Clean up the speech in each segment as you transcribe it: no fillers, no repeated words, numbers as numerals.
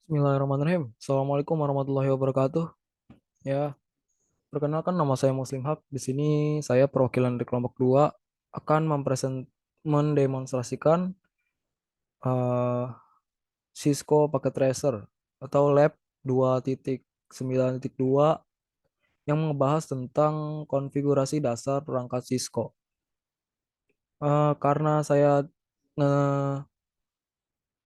Bismillahirrahmanirrahim. Assalamualaikum warahmatullahi wabarakatuh. Ya, perkenalkan nama saya Muslim Haq. Di sini saya perwakilan dari kelompok 2 akan mendemonstrasikan eh, Cisco Packet Tracer atau Lab 2.9.2 yang membahas tentang konfigurasi dasar perangkat Cisco. Karena saya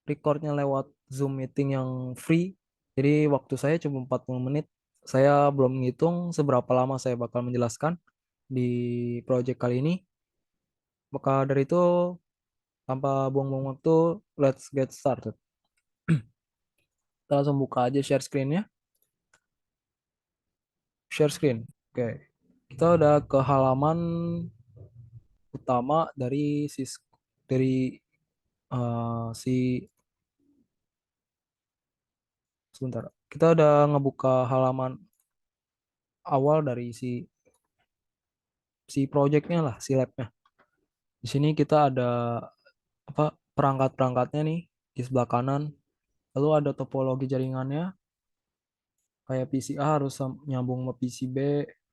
recordnya lewat Zoom meeting yang free. Jadi waktu saya cuma 40 menit. Saya belum menghitung seberapa lama saya bakal menjelaskan di project kali ini. Maka dari itu, tanpa buang-buang waktu, let's get started. Kita langsung buka aja share screen-nya. Share screen. Oke. Kita udah ke halaman utama dari si sebentar. Kita udah ngebuka halaman awal dari si projectnya lah, si labnya. Di sini kita ada apa perangkat-perangkatnya nih di sebelah kanan. Lalu ada topologi jaringannya, kayak PCA harus nyambung sama PCB,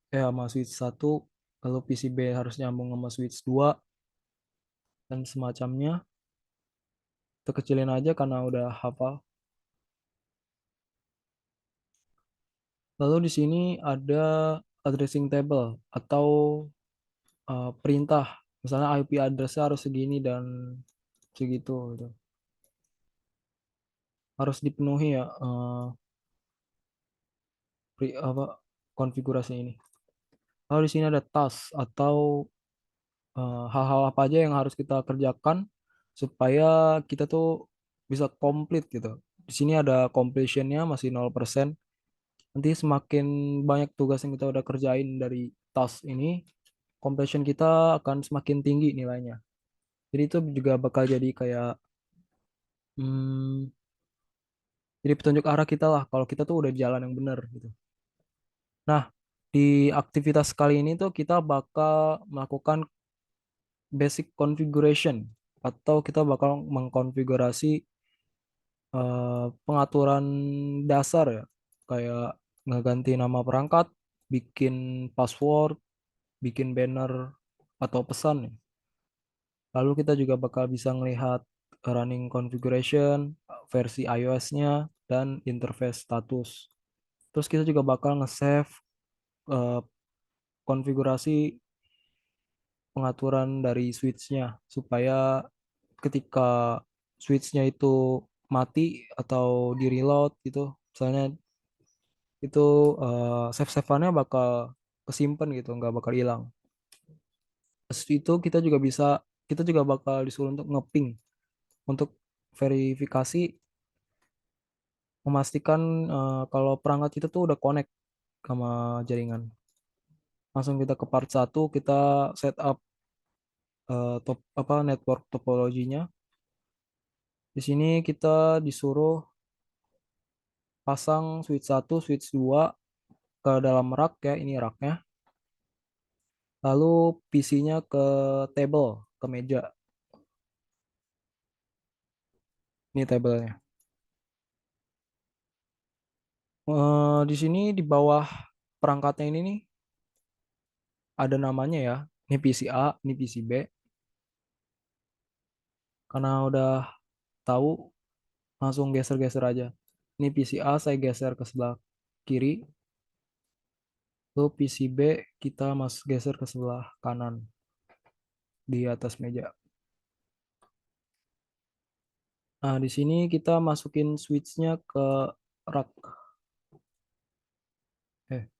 sama switch satu, lalu PCB harus nyambung sama switch 2 dan semacamnya. Kita kecilin aja karena udah hafal. Lalu di sini ada addressing table atau perintah. Misalnya IP address harus segini dan segitu gitu. Harus dipenuhi ya apa konfigurasi ini. Lalu di sini ada task atau hal-hal apa aja yang harus kita kerjakan supaya kita tuh bisa komplit gitu. Di sini ada completionnya masih 0%. Nanti semakin banyak tugas yang kita udah kerjain dari task ini, completion kita akan semakin tinggi nilainya. Jadi itu juga bakal jadi kayak hmm, jadi petunjuk arah kita lah kalau kita tuh udah di jalan yang benar gitu. Nah, di aktivitas kali ini tuh kita bakal melakukan basic configuration atau kita bakal mengkonfigurasi pengaturan dasar ya, kayak ngeganti nama perangkat, bikin password, bikin banner atau pesan ya. Lalu kita juga bakal bisa melihat running configuration, versi iOS-nya, dan interface status. Terus kita juga bakal nge-save eh, konfigurasi pengaturan dari switch-nya supaya ketika switch-nya itu mati atau di reload gitu, misalnya itu save-saveannya bakal kesimpan gitu, nggak bakal hilang. Terus itu kita juga bakal disuruh untuk ngeping, untuk verifikasi, memastikan kalau perangkat itu tuh udah connect sama jaringan. Langsung kita ke part satu, kita setup network topologinya. Di sini kita disuruh pasang switch satu, switch 2 ke dalam rak ya, ini raknya. Lalu PC-nya ke table, ke meja. Ini tabelnya. Di sini di bawah perangkatnya ini nih ada namanya ya. Ini PCA, ini PCB. Karena udah tahu, langsung geser-geser aja. Ini PCA saya geser ke sebelah kiri. Lalu PCB kita geser ke sebelah kanan di atas meja. Nah, di sini kita masukin switch-nya ke rak.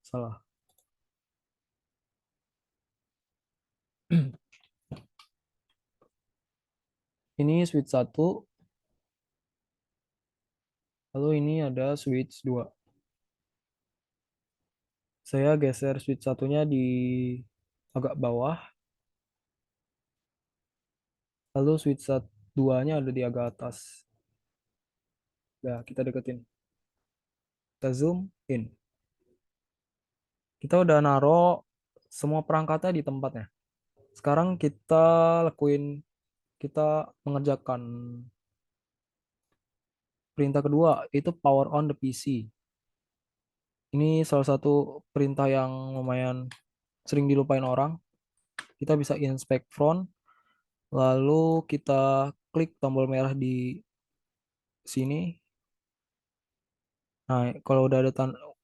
Salah. Ini switch satu, lalu ini ada switch 2. Saya geser switch satunya di agak bawah, lalu switch duanya ada di agak atas. Ya, kita deketin. Kita zoom in. Kita udah naro semua perangkatnya di tempatnya. Sekarang kita mengerjakan Perintah kedua itu power on the PC. Ini salah satu perintah yang lumayan sering dilupain orang. Kita bisa inspect front, lalu kita klik tombol merah di sini. Nah, kalau udah ada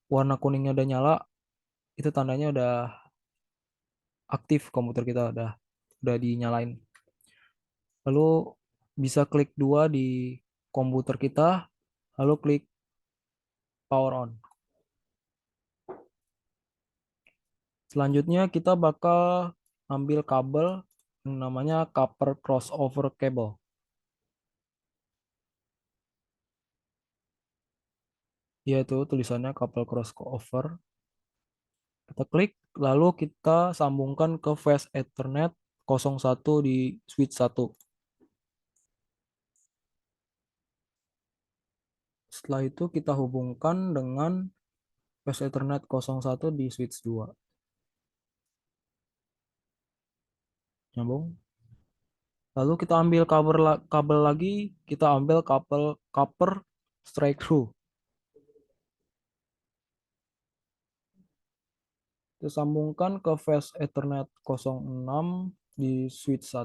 warna kuningnya udah nyala, itu tandanya udah aktif, komputer kita udah dinyalain. Lalu bisa klik dua di komputer kita, lalu klik power on. Selanjutnya kita bakal ambil kabel yang namanya copper crossover cable. Yaitu tulisannya copper crossover. Kita klik, lalu kita sambungkan ke fast Ethernet 01 di switch 1. Setelah itu kita hubungkan dengan fast Ethernet 01 di switch 2. Nyambung. Lalu kita ambil kabel lagi, kita ambil kabel copper straight through. Kita sambungkan ke fast Ethernet 06 di switch 1.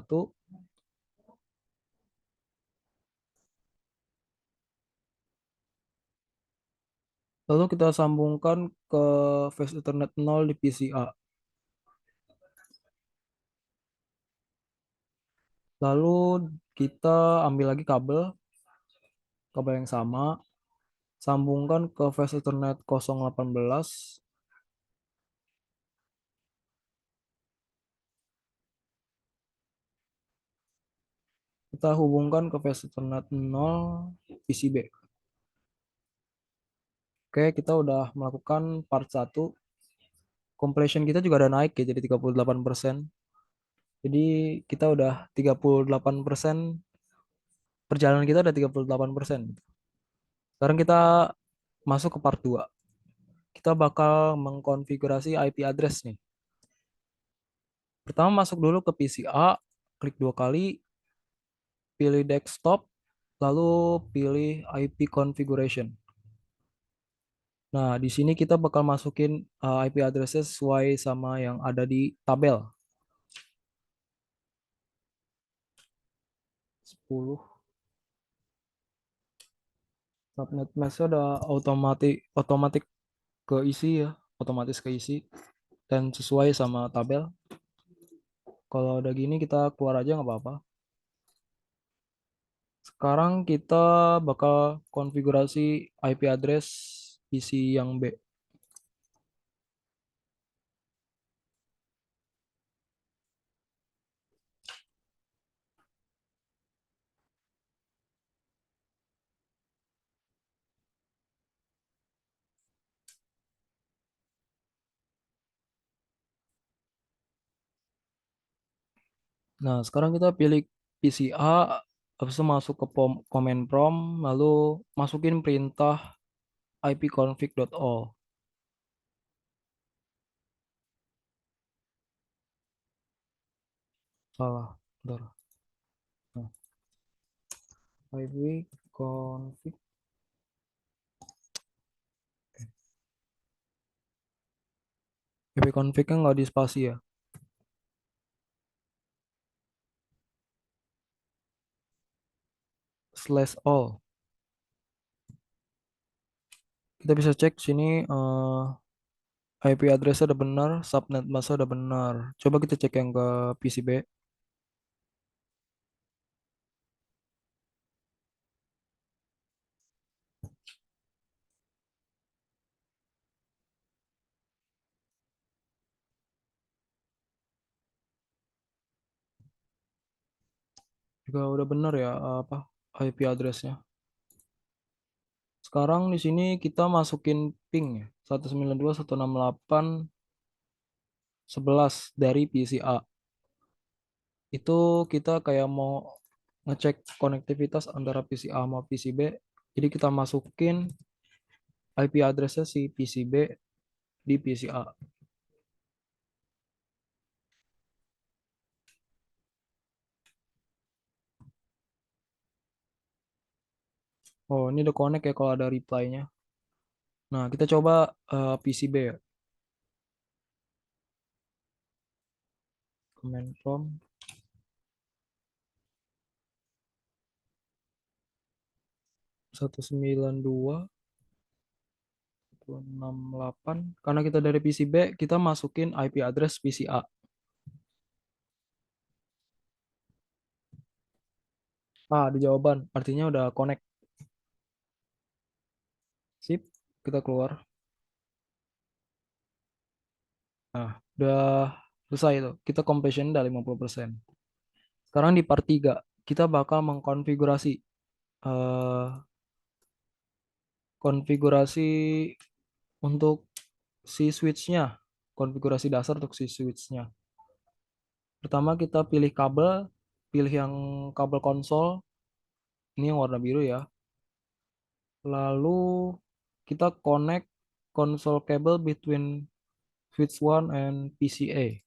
Lalu kita sambungkan ke fast Ethernet 0 di PCA. Lalu kita ambil lagi kabel yang sama, sambungkan ke fast Ethernet 018. Kita hubungkan ke fast Ethernet 0 PCB. Oke, kita udah melakukan part 1. Completion kita juga udah naik ya, jadi 38%. Jadi kita udah 38%, perjalanan kita udah 38%. Sekarang kita masuk ke part 2. Kita bakal mengkonfigurasi IP address nih. Pertama masuk dulu ke PCA, klik 2 kali, pilih desktop, lalu pilih IP configuration. Nah, di sini kita bakal masukin IP address sesuai sama yang ada di tabel. 10. Subnet mask udah otomatis keisi ya, otomatis keisi dan sesuai sama tabel. Kalau udah gini kita keluar aja nggak apa-apa. Sekarang kita bakal konfigurasi IP address PC yang B. Nah, sekarang kita pilih PCA, habis itu masuk ke command prompt, lalu masukin perintah ipconfig.all. Salah, bentar. Nah, ipconfig, ipconfig-nya nggak di spasi ya. Slash all. Kita bisa cek sini IP address udah benar, subnet mask udah benar. Coba kita cek yang ke PCB. Juga udah benar ya apa IP addressnya. Sekarang di sini kita masukin ping ya, 192.168.11 dari PCA. Itu kita kayak mau ngecek konektivitas antara PCA sama PCB. Jadi kita masukin IP addressnya si PCB di PCA. Oh, ini udah connect ya kalau ada reply-nya. Nah, kita coba PCB ya. Command prompt 192.168. Karena kita dari PCB, kita masukin IP address PCA. Ah, di jawaban. Artinya udah connect. Sip, kita keluar. Nah, udah selesai itu. Kita completion udah 50%. Sekarang di part 3, kita bakal mengkonfigurasi eh, konfigurasi untuk si switch-nya. Konfigurasi dasar untuk si switch-nya. Pertama kita pilih kabel, pilih yang kabel konsol, ini yang warna biru ya. Lalu kita connect console cable between switch 1 and PCA.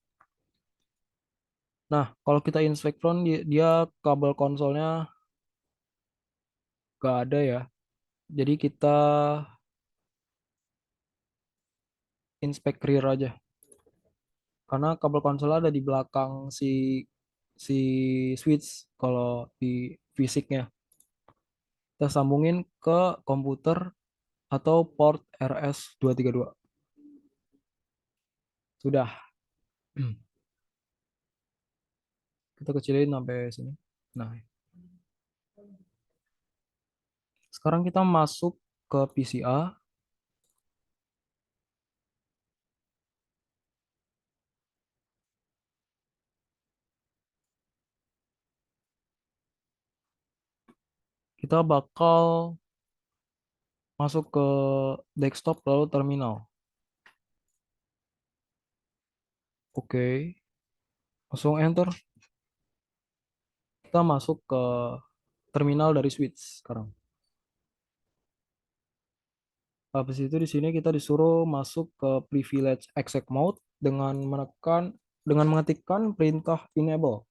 Nah, kalau kita inspect front, dia kabel konsolnya gak ada ya. Jadi kita inspect rear aja. Karena kabel konsol ada di belakang si switch kalau di fisiknya. Kita sambungin ke komputer atau port RS232. Sudah. Kita kecilin sampai sini. Nah, sekarang kita masuk ke PCA. Kita bakal masuk ke desktop lalu terminal. Oke, langsung enter. Kita masuk ke terminal dari switch sekarang. Habis itu di sini kita disuruh masuk ke privilege exec mode dengan mengetikkan perintah enable.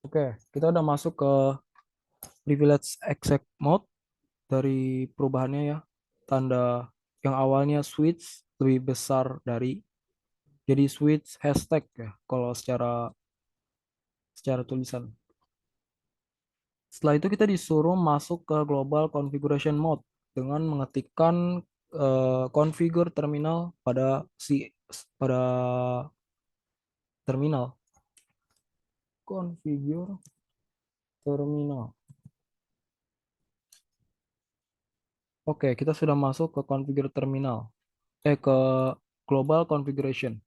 Oke, kita udah masuk ke privilege exec mode dari perubahannya ya. Tanda yang awalnya switch lebih besar dari jadi switch hashtag ya kalau secara secara tulisan. Setelah itu kita disuruh masuk ke global configuration mode dengan mengetikkan configure terminal pada terminal. Configure terminal. Oke, kita sudah masuk ke configure terminal. Ke global configuration.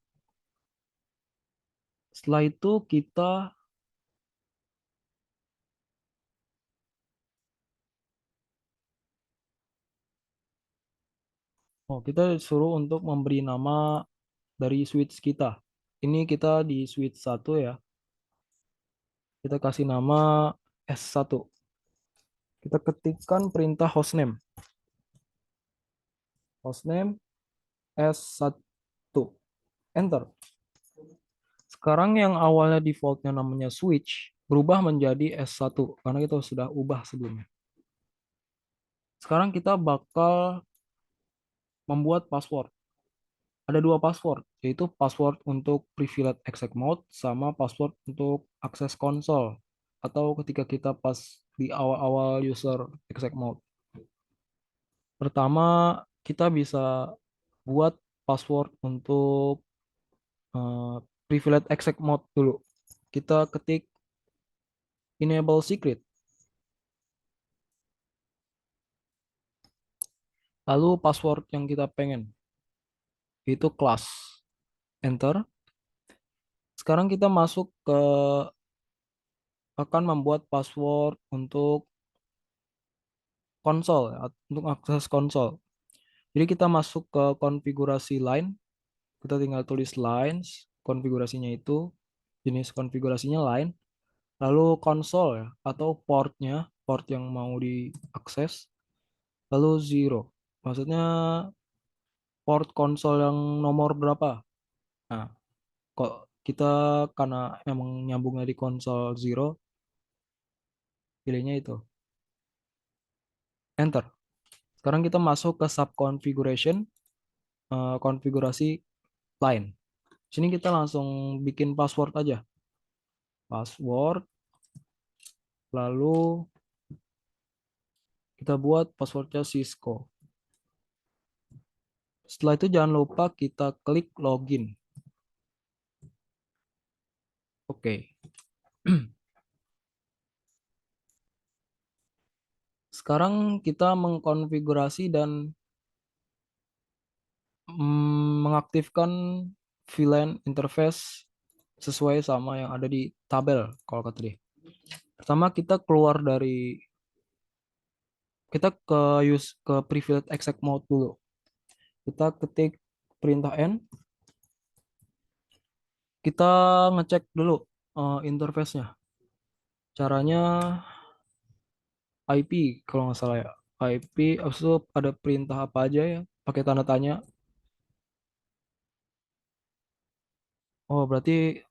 Setelah itu kita disuruh untuk memberi nama dari switch kita. Ini kita di switch 1 ya. Kita kasih nama S1. Kita ketikkan perintah hostname. Hostname S1. Enter. Sekarang yang awalnya defaultnya namanya switch berubah menjadi S1 karena kita sudah ubah sebelumnya. Sekarang kita bakal membuat password. Ada dua password, yaitu password untuk privilege exec mode sama password untuk akses konsol atau ketika kita pas di awal-awal user exec mode. Pertama, kita bisa buat password untuk eh, privilege exec mode dulu. Kita ketik enable secret, lalu password yang kita pengen, itu class. Enter. Sekarang kita masuk ke akan membuat password untuk konsol, ya, untuk akses konsol. Jadi kita masuk ke konfigurasi line, kita tinggal tulis lines, konfigurasinya itu, jenis konfigurasinya line, lalu konsol ya, atau port yang mau diakses, lalu zero. Maksudnya port konsol yang nomor berapa? Nah, kok kita karena emang nyambungnya di konsol zero, pilihnya itu, enter. Sekarang kita masuk ke sub configuration, konfigurasi lain. Sini kita langsung bikin password aja. Password, lalu kita buat passwordnya Cisco. Setelah itu jangan lupa kita klik login. Oke. Sekarang kita mengkonfigurasi dan mengaktifkan VLAN interface sesuai sama yang ada di tabel kalau kata dia. Pertama kita keluar dari kita ke privilege exec mode dulu. Kita ketik perintah N, kita ngecek dulu interface-nya. Caranya IP kalau nggak salah ya. IP, habis itu ada perintah apa aja ya, pakai tanda tanya. Oh, berarti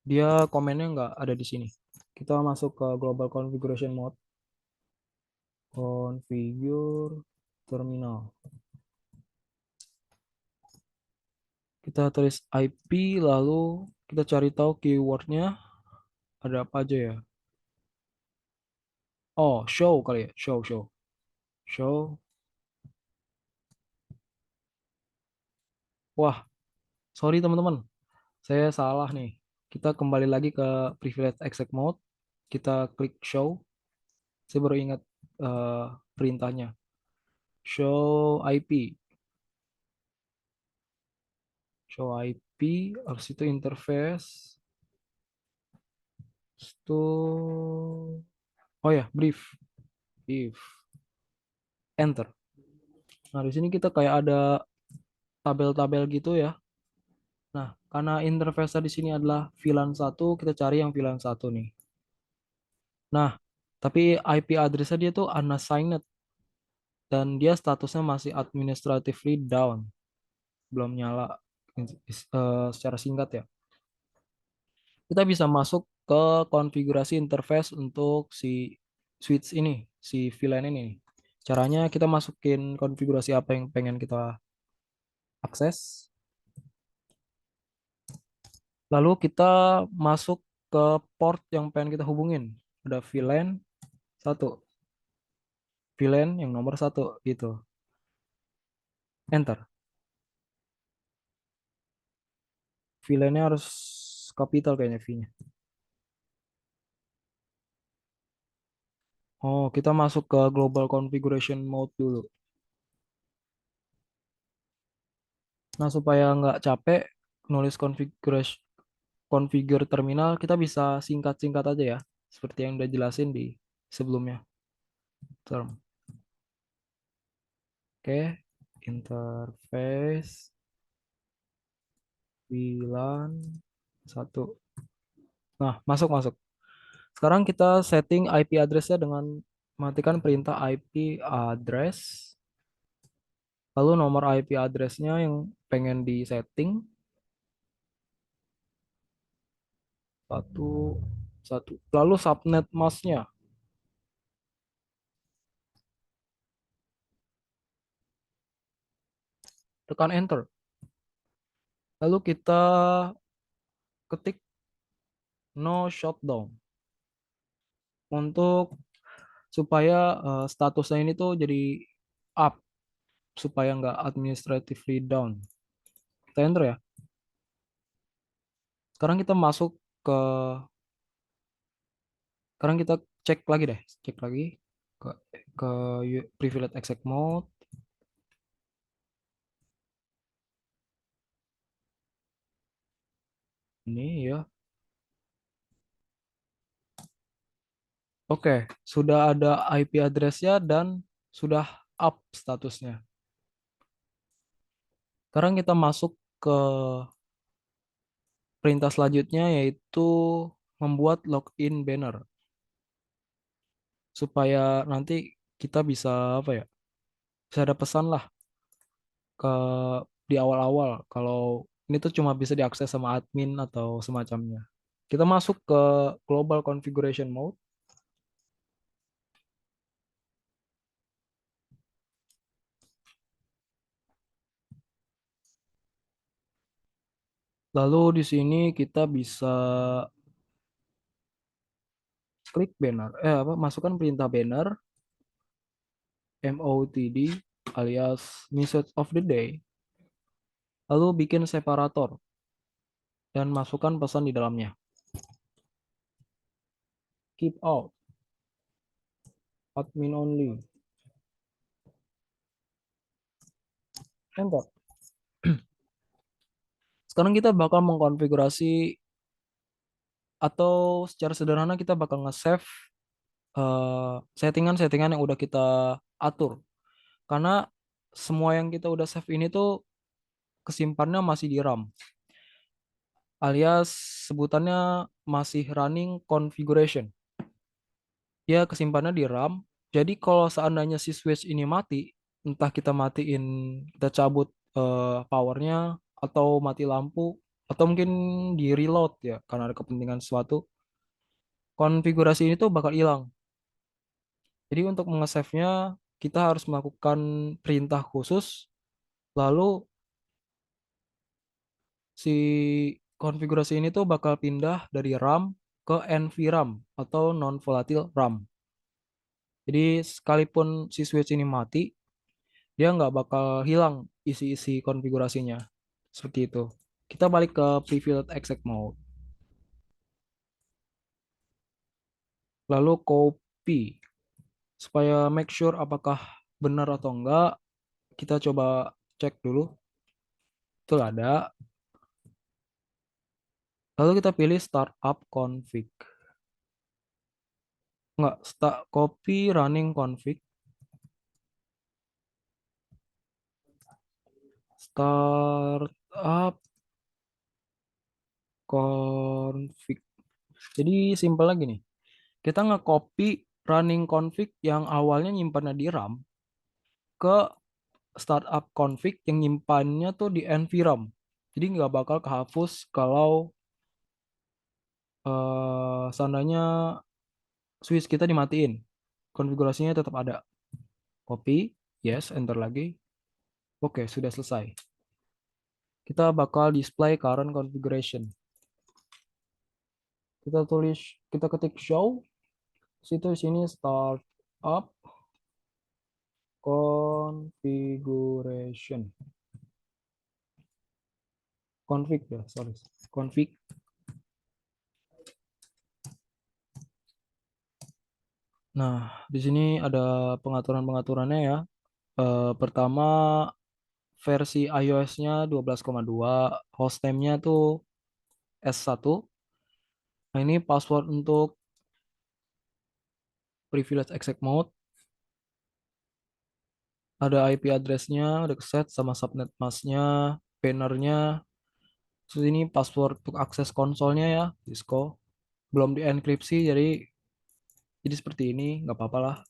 dia komennya nggak ada di sini. Kita masuk ke global configuration mode, configure terminal. Kita tulis IP, lalu kita cari tahu keywordnya ada apa aja ya. Oh, show kali ya, show. Wah, sorry teman-teman, saya salah nih. Kita kembali lagi ke privilege exec mode, kita klik show. Saya baru ingat eh, perintahnya. Show IP, habis itu interface, habis itu, oh ya, brief, enter. Nah, di sini kita kayak ada tabel-tabel gitu ya. Nah, karena interface di sini adalah VLAN satu, kita cari yang VLAN satu nih. Nah, tapi IP address-nya dia tuh unassigned dan dia statusnya masih administratively down, belum nyala secara singkat ya. Kita bisa masuk ke konfigurasi interface untuk si switch ini, si VLAN ini. Caranya kita masukin konfigurasi apa yang pengen kita akses. Lalu kita masuk ke port yang pengen kita hubungin. Ada VLAN satu, VLAN yang nomor satu gitu. Enter. VLAN-nya harus capital kayaknya V-nya. Oh, kita masuk ke global configuration mode dulu. Nah, supaya nggak capek nulis configure terminal, kita bisa singkat-singkat aja ya. Seperti yang udah jelasin di sebelumnya. Term. Oke, interface VLAN satu. Nah, masuk. Sekarang kita setting IP address-nya dengan matikan perintah IP address. Lalu nomor IP address-nya yang pengen di setting. Satu, satu. Lalu subnet mask-nya. Tekan enter. Lalu kita ketik no shutdown. Untuk supaya statusnya ini tuh jadi up. Supaya nggak administratively down. Kita enter ya. Sekarang kita masuk ke sekarang kita cek lagi deh, cek lagi ke ke privilege exec mode. Ini ya. Oke, sudah ada IP address-nya dan sudah up statusnya. Sekarang kita masuk ke perintah selanjutnya yaitu membuat login banner supaya nanti kita bisa apa ya? Bisa ada pesan lah ke di awal-awal kalau ini tuh cuma bisa diakses sama admin atau semacamnya. Kita masuk ke global configuration mode. Lalu di sini kita bisa klik banner, masukkan perintah banner, MOTD alias message of the day. Lalu bikin separator dan masukkan pesan di dalamnya. Keep out, admin only, enter. Sekarang kita bakal mengkonfigurasi atau secara sederhana kita bakal nge-save settingan-settingan yang udah kita atur. Karena semua yang kita udah save ini tuh kesimpannya masih di RAM, alias sebutannya masih running configuration. Dia kesimpannya di RAM. Jadi kalau seandainya si switch ini mati, entah kita matiin, kita cabut powernya, atau mati lampu, atau mungkin di reload ya, karena ada kepentingan sesuatu, konfigurasi ini tuh bakal hilang. Jadi untuk mengesave-nya, kita harus melakukan perintah khusus, lalu si konfigurasi ini tuh bakal pindah dari RAM ke NVRAM atau non-volatile RAM. Jadi sekalipun si switch ini mati, dia nggak bakal hilang isi-isi konfigurasinya. Seperti itu. Kita balik ke previewed exec mode. Lalu copy. Supaya make sure apakah benar atau enggak, kita coba cek dulu. Itu ada. Lalu kita pilih startup config. Enggak, copy running config. Startup config. Jadi simpel lagi nih. Kita nge-copy running config yang awalnya nyimpannya di RAM ke startup config yang nyimpannya tuh di NVRAM. Jadi nggak bakal kehapus kalau seandainya switch kita dimatiin. Konfigurasinya tetap ada. Copy, yes, enter lagi. Oke, sudah selesai. Kita bakal display current configuration. Kita tulis, kita ketik show. Situ sini start up configuration. Config ya, sorry. Config. Nah, di sini ada pengaturan-pengaturannya ya. Pertama, versi iOS-nya 12,2, hostname-nya tuh S1. Nah, ini password untuk privilege exec mode. Ada IP address-nya, udah set sama subnet mask-nya, banner-nya. Terus ini password untuk akses konsolnya ya, Cisco. Belum dienkripsi, jadi seperti ini, nggak apa-apa lah.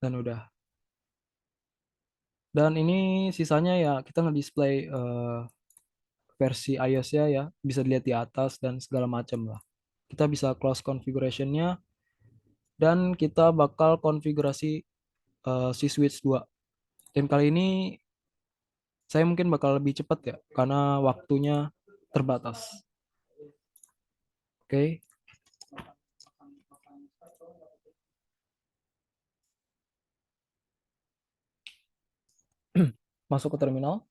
Dan udah. Dan ini sisanya ya kita nge-display versi iOS-nya ya, bisa dilihat di atas dan segala macam lah. Kita bisa close configuration-nya dan kita bakal konfigurasi si switch 2. Dan kali ini saya mungkin bakal lebih cepat ya, karena waktunya terbatas. Oke, masuk ke terminal.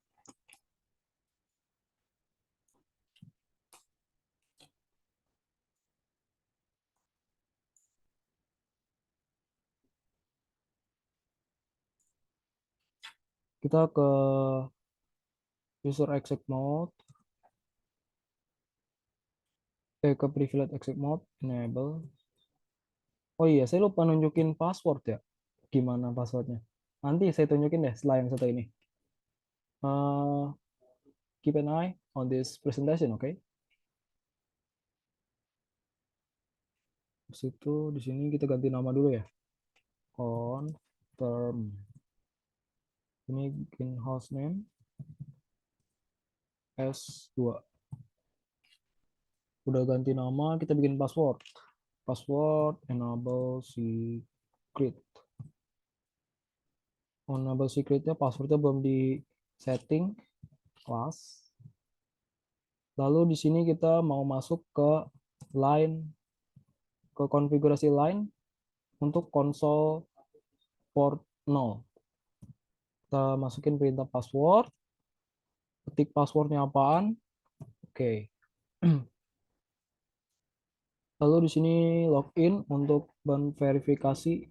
Kita ke user exec mode, ke privilege exec mode, enable. Oh iya, saya lupa nunjukin password ya. Gimana passwordnya? Nanti saya tunjukin deh setelah yang satu ini. Uh, Keep an eye on this presentation, oke? Okay? Terus itu di sini kita ganti nama dulu ya. Confirm. Ini bikin hostname S2. Udah ganti nama, kita bikin password. Password enable secret. Enable secretnya passwordnya belum di setting kelas. Lalu di sini kita mau masuk ke line, ke konfigurasi line untuk konsol port 0. Kita masukin perintah password, ketik passwordnya apaan. Oke. Lalu di sini login untuk verifikasi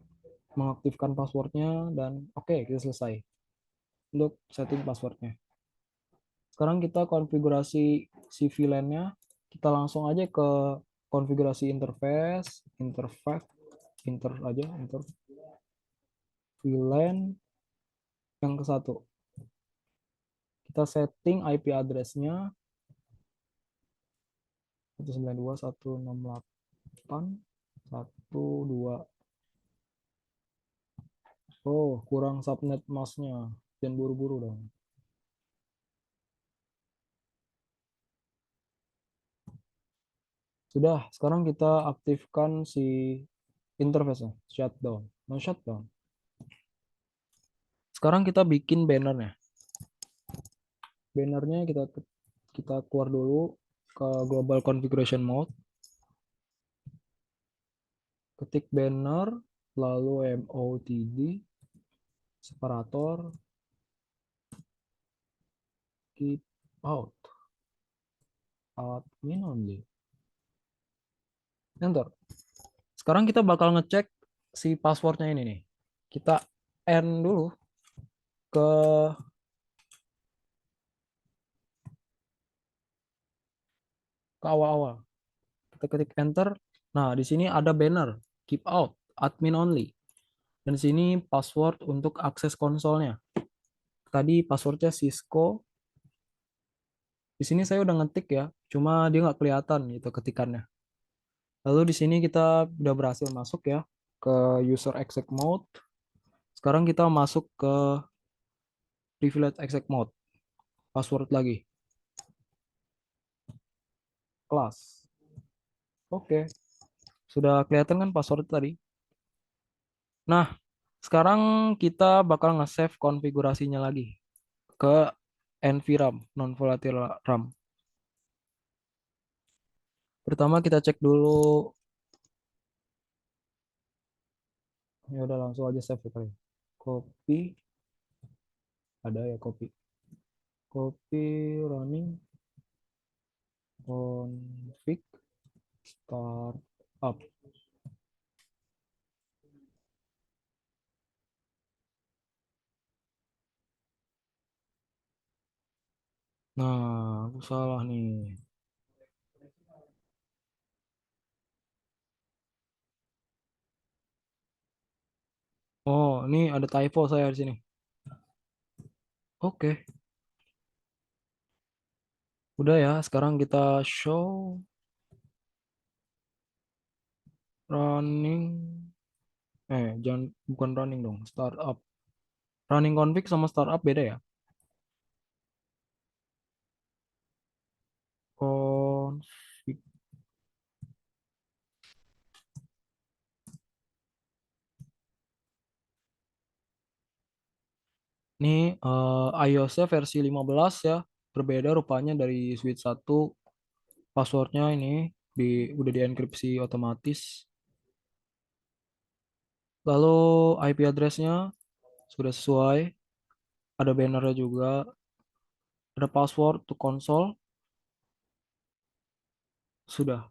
mengaktifkan passwordnya dan oke, kita selesai untuk setting passwordnya. Sekarang kita konfigurasi si VLAN-nya. Kita langsung aja ke konfigurasi interface, interface, inter aja, inter VLAN yang ke satu. Kita setting IP address-nya 192.168.1.2. Oh, kurang subnet mask-nya. Jangan buru-buru dong. Sudah, sekarang kita aktifkan si interface-nya. Shutdown. No shutdown. Sekarang kita bikin bannernya. Bannernya kita keluar dulu ke global configuration mode. Ketik banner, lalu motd, separator, keep out, admin only. Enter. Sekarang kita bakal ngecek si passwordnya ini nih. Kita end dulu ke awal-awal. Kita ketik enter. Nah, di sini ada banner keep out, admin only. Dan di sini password untuk akses konsolnya. Tadi passwordnya Cisco. Di sini saya udah ngetik ya, cuma dia nggak kelihatan gitu ketikannya. Lalu di sini kita udah berhasil masuk ya ke user exec mode. Sekarang kita masuk ke privilege exec mode. Password lagi. Kelas. Oke. Sudah kelihatan kan password tadi? Nah, sekarang kita bakal nge-save konfigurasinya lagi ke NVRAM, non-volatile RAM. Pertama kita cek dulu, ya udah langsung aja save ya kali. Copy, ada ya copy. Copy running config start up. Nah, aku salah nih. Oh, ini ada typo saya di sini. Oke, udah ya. Sekarang kita show running. Jangan bukan running dong. Startup. Running config sama startup beda ya. Config. Ini iOS-nya versi 15 ya. Berbeda rupanya dari Switch 1. Passwordnya ini udah dienkripsi otomatis. Lalu IP address-nya sudah sesuai. Ada bannernya juga. Ada password to console. Sudah.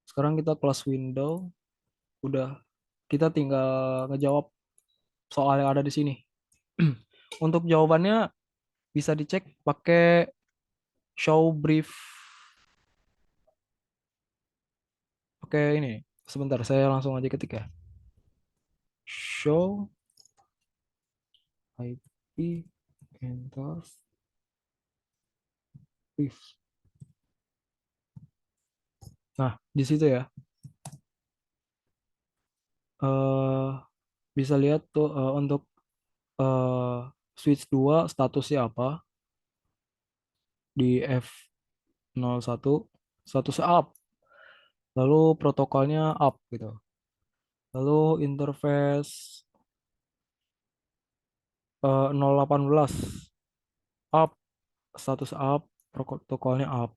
Sekarang kita close window. Udah. Kita tinggal ngejawab soal yang ada di sini. Untuk jawabannya bisa dicek pakai show brief. Oke ini. Sebentar, saya langsung aja ketik ya. Show IP enter brief. Nah, di situ ya. eh Bisa lihat tuh untuk eh switch 2 statusnya apa di F01. status up, lalu protokolnya up gitu. Lalu interface 018 up, status up, protokolnya up.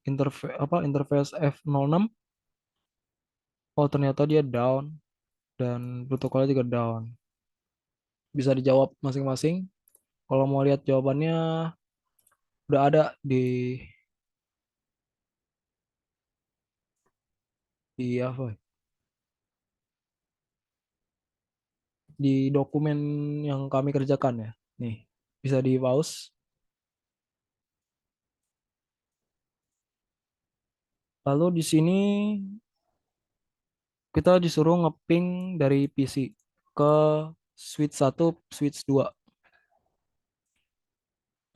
Interface F06, oh ternyata dia down dan protokolnya juga down. Bisa dijawab masing-masing. Kalau mau lihat jawabannya udah ada di apa? Di dokumen yang kami kerjakan ya. Nih, bisa di pause. Lalu di sini kita disuruh ngeping dari PC ke switch satu, switch 2.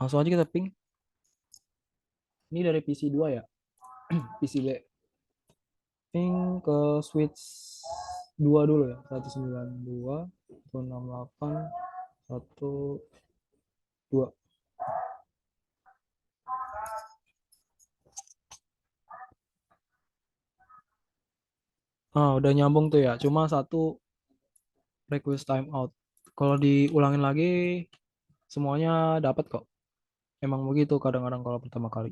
Langsung aja kita ping. Ini dari PC 2 ya, PC B. Ping ke switch 2 dulu ya. 192, 168, 12. Ah, udah nyambung tuh ya. Cuma satu request timeout. Kalau diulangin lagi semuanya dapat kok. Emang begitu kadang-kadang kalau pertama kali.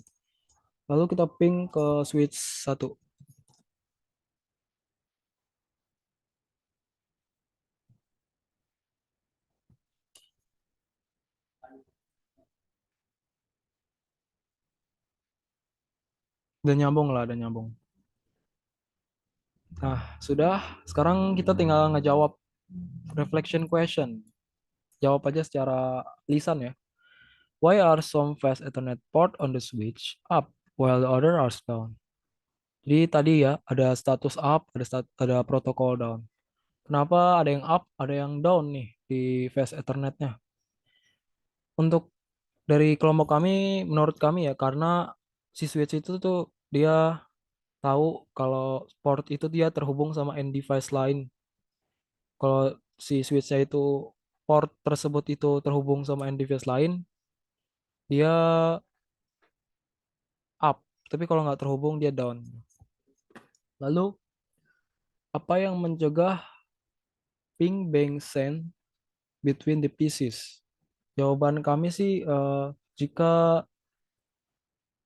Lalu kita ping ke switch satu. Dan nyambung lah, dan nyambung. Nah, sudah. Sekarang kita tinggal ngejawab reflection question. Jawab aja secara lisan ya. Why are some fast Ethernet port on the switch up while the other are down? Jadi tadi ya ada status up, ada protokol down. Kenapa ada yang up, ada yang down nih di fast Ethernetnya? Untuk dari kelompok kami, menurut kami ya, karena si switch itu tuh dia tahu kalau port itu dia terhubung sama end device lain. Kalau si switchnya itu port tersebut itu terhubung sama end device lain, dia up. Tapi kalau nggak terhubung dia down. Lalu apa yang mencegah ping being sent between the pieces? Jawaban kami sih jika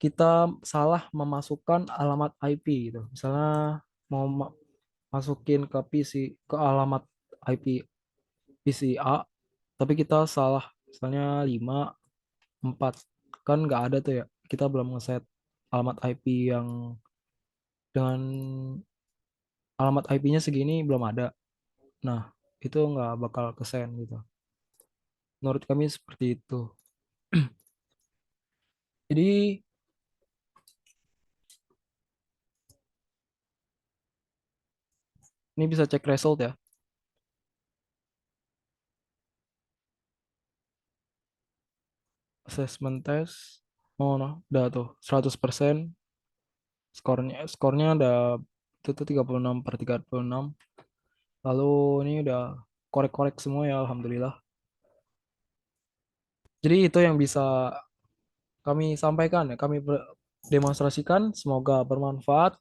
kita salah memasukkan alamat IP gitu. Misalnya mau masukin ke PC ke alamat IP PC A, tapi kita salah misalnya 5 4, kan nggak ada tuh ya. Kita belum ngeset alamat IP yang dengan alamat IP-nya segini belum ada. Nah, itu nggak bakal kesen gitu. Menurut kami seperti itu. Jadi ini bisa cek result ya. Assessment test. Oh, no. Udah tuh 100%. Skornya ada itu tuh 36/36. Lalu ini udah korek-korek semua ya, alhamdulillah. Jadi itu yang bisa kami sampaikan ya, kami demonstrasikan. Semoga bermanfaat.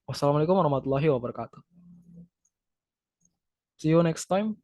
Wassalamualaikum warahmatullahi wabarakatuh. See you next time.